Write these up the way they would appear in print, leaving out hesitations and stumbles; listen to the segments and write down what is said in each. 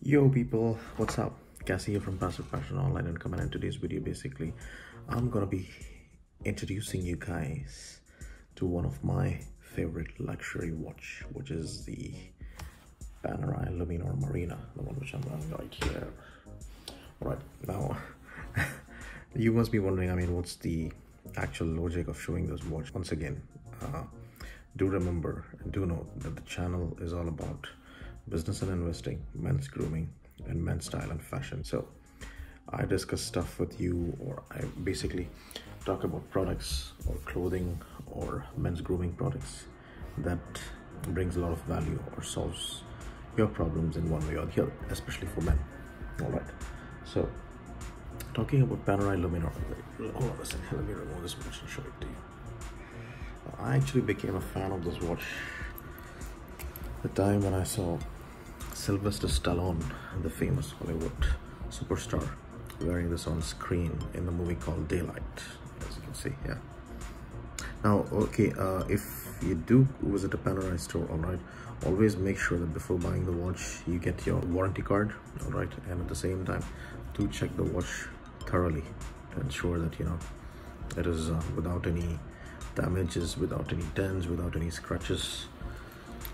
Yo people, what's up? Cassie here from Passive Fashion Online and Command. In today's video, basically, I'm gonna be introducing you guys to one of my favorite luxury watch, which is the Panerai Luminor Marina, the one which I'm wearing right here. Right now, you must be wondering, what's the actual logic of showing this watch? Once again, do remember and do note that the channel is all about business and investing, men's grooming, and men's style and fashion. So I discuss stuff with you, or I basically talk about products or clothing or men's grooming products that brings a lot of value or solves your problems in one way or the other, especially for men. All right, so talking about Panerai Luminor, hold on a second, let me remove this watch and show it to you. I actually became a fan of this watch the time when I saw Sylvester Stallone, the famous Hollywood superstar, wearing this on screen in the movie called Daylight, as you can see. Yeah. Now, okay, if you do visit a Panerai store, all right, always make sure that before buying the watch, you get your warranty card, all right, and at the same time, do check the watch thoroughly to ensure that it is without any damages, without any dents, without any scratches.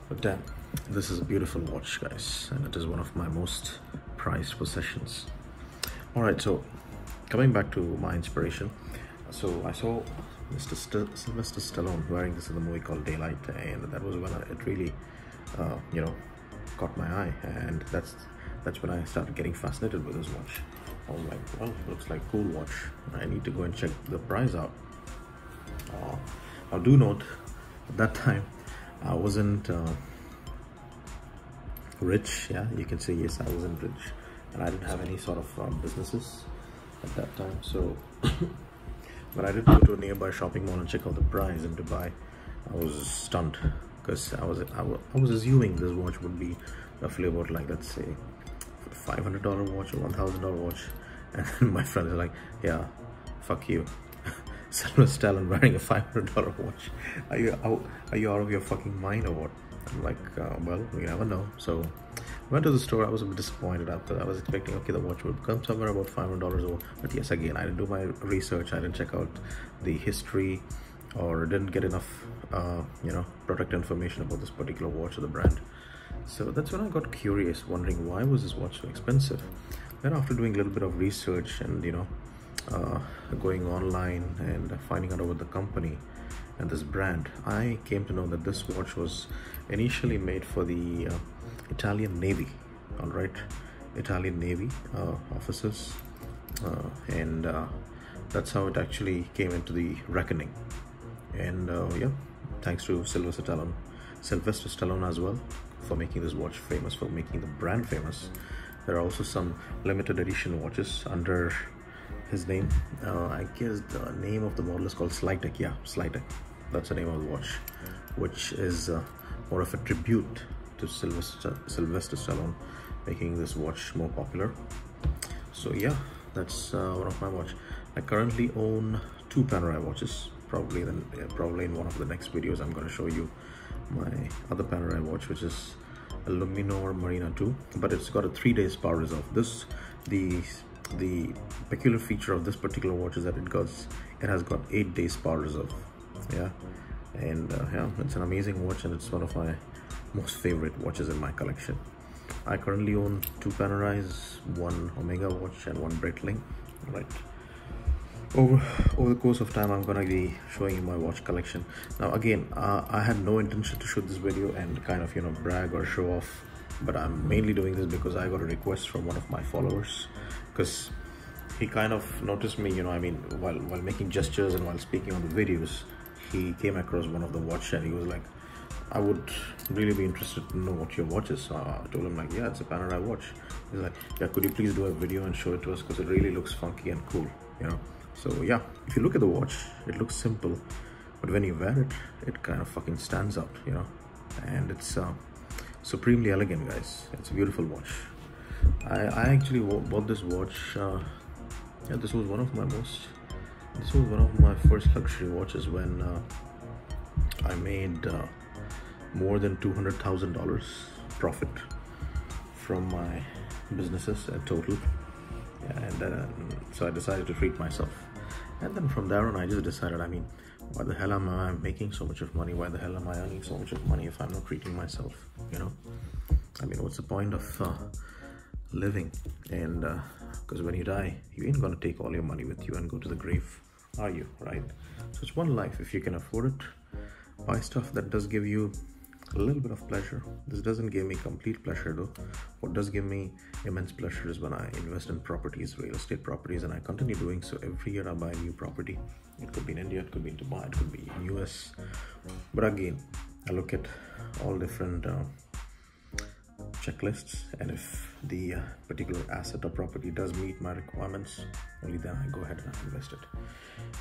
But damn, this is a beautiful watch, guys, and it is one of my most prized possessions. All right, so coming back to my inspiration, so I saw Sylvester Stallone wearing this in the movie called Daylight, and that was when it really caught my eye, and that's when I started getting fascinated with this watch. I was like, well, looks like a cool watch. I need to go and check the price out. Now do note, at that time I wasn't rich. Yeah, you can say yes, I wasn't rich, and I didn't have any sort of businesses at that time. So when I did go to a nearby shopping mall and check out the price in Dubai, I was stunned, because I was assuming this watch would be roughly about, like, let's say $500 watch or $1,000 watch, and then my friends are like, yeah, fuck you, Sylvester Stallone wearing a $500 watch. Are you out of your fucking mind or what? I'm like, well, we never know. So I went to the store. I was a bit disappointed after. I was expecting, okay, the watch would come somewhere about $500 or, but yes, again, I didn't do my research. I didn't check out the history, or didn't get enough product information about this particular watch or the brand. So that's when I got curious, wondering why was this watch so expensive. Then after doing a little bit of research and going online and finding out about the company and this brand, I came to know that this watch was initially made for the Italian Navy. All right, Italian Navy officers, and that's how it actually came into the reckoning. And yeah, thanks to Sylvester Stallone as well for making this watch famous, for making the brand famous. There are also some limited edition watches under his name. I guess the name of the model is called Slytech. Yeah, Slytech, that's the name of the watch, which is more of a tribute to Sylvester Stallone, making this watch more popular. So yeah, that's one of my watch. I currently own two Panerai watches. Probably in one of the next videos, I'm going to show you my other Panerai watch, which is a Luminor Marina 2, but it's got a 3 days power reserve. The peculiar feature of this particular watch is that it has got 8 days power reserve. Yeah, and yeah, it's an amazing watch, and it's one of my most favorite watches in my collection. I currently own two Panerais, one Omega watch and one Breitling. Right. Over the course of time, I'm gonna be showing you my watch collection. Now again, I had no intention to shoot this video and kind of brag or show off, but I'm mainly doing this because I got a request from one of my followers, because he kind of noticed me, while making gestures and while speaking on the videos, he came across one of the watch and he was like, I would really be interested to know what your watch is. So I told him, like, yeah, it's a Panerai watch. He's like, yeah, could you please do a video and show it to us, because it really looks funky and cool, So yeah, if you look at the watch, it looks simple, but when you wear it, it kind of fucking stands out, and it's supremely elegant, guys. It's a beautiful watch. I actually bought this watch. Yeah, this was one of my first luxury watches when I made more than $200,000 profit from my businesses in total. Yeah, and so I decided to treat myself. And then from there on, I just decided, I mean, why the hell am I making so much of money? Why the hell am I earning so much of money if I'm not treating myself? You know, I mean, what's the point of living? And because when you die, you ain't gonna take all your money with you and go to the grave, are you? Right? So it's one life. If you can afford it, buy stuff that does give you a little bit of pleasure. This doesn't give me complete pleasure though. What does give me immense pleasure is when I invest in properties, real estate properties, and I continue doing so. Every year I buy a new property. It could be in India, it could be in Dubai, it could be in US. But again, I look at all different checklists, and if the particular asset or property does meet my requirements, only then I go ahead and invest it.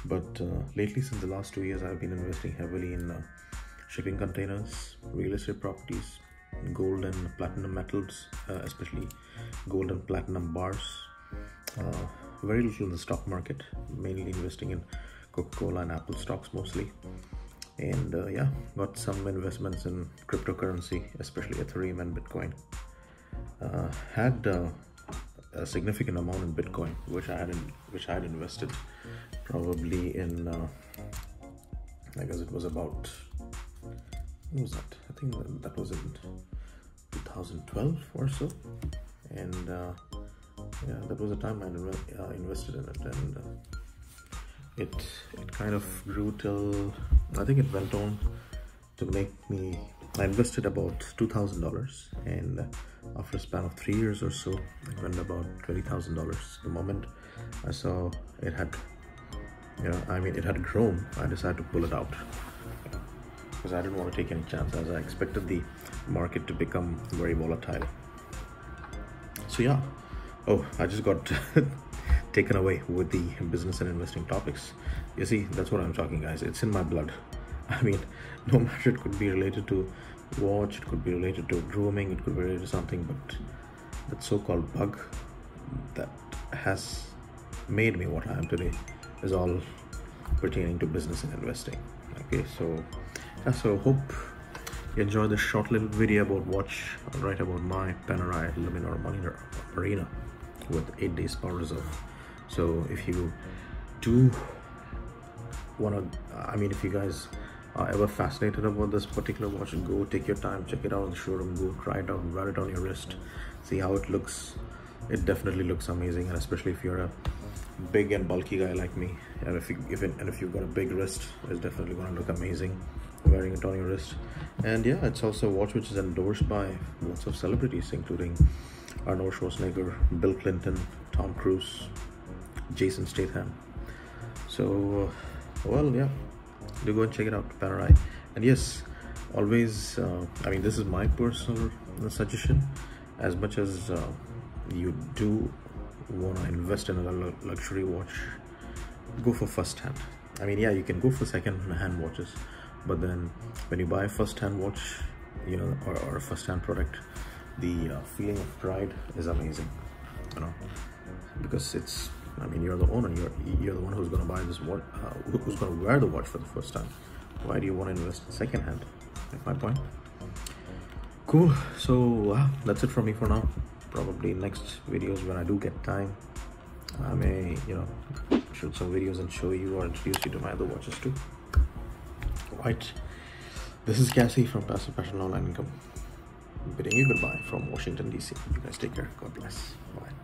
But lately, since the last 2 years, I've been investing heavily in shipping containers, real estate properties, gold and platinum metals, especially gold and platinum bars. Very little in the stock market, mainly investing in Coca-Cola and Apple stocks mostly. And yeah, got some investments in cryptocurrency, especially Ethereum and Bitcoin. Had a significant amount in Bitcoin, which I had invested probably in I guess it was about, what was that? I think that was in 2012 or so. And yeah, that was the time I invested in it, and it kind of grew till, I think it went on to make me, I invested about $2,000, and after a span of 3 years or so, it went about $20,000. The moment I saw it had, you know, I mean, it had grown, I decided to pull it out, because I didn't want to take any chances. I expected the market to become very volatile. So yeah, oh, I just got taken away with the business and investing topics. You see, that's what I'm talking, guys. It's in my blood. I mean, no matter, it could be related to watch, it could be related to grooming, it could be related to something, but that so-called bug that has made me what I am today is all pertaining to business and investing. Okay, so yeah, so hope you enjoy this short little video about about my Panerai Luminor Marina with 8 days power reserve. So if you do want to, I mean, if you guys are ever fascinated about this particular watch, go take your time, check it out in the showroom, go try it out, wear it on your wrist, see how it looks. It definitely looks amazing, and especially if you're a big and bulky guy like me, and if you've got a big wrist, it's definitely going to look amazing wearing it on your wrist. And yeah, it's also a watch which is endorsed by lots of celebrities, including Arnold Schwarzenegger, Bill Clinton, Tom Cruise, Jason Statham. So well, yeah, do go and check it out, Panerai. And yes, always I mean, this is my personal suggestion. As much as you do want to invest in a luxury watch, go for first hand. I mean, yeah, you can go for second hand watches, but then when you buy a first hand watch, you know, or a first hand product, the feeling of pride is amazing, you know, because it's, I mean, you're the owner, you're the one who's going to buy this watch, who's going to wear the watch for the first time. Why do you want to invest in second hand? That's my point. Cool. So that's it from me for now. Probably next videos, when I do get time, I may, you know, shoot some videos and show you or introduce you to my other watches too. Right, this is Cassie from Passive Passion Online Income, bidding you goodbye from Washington DC. You guys take care. God bless. Bye.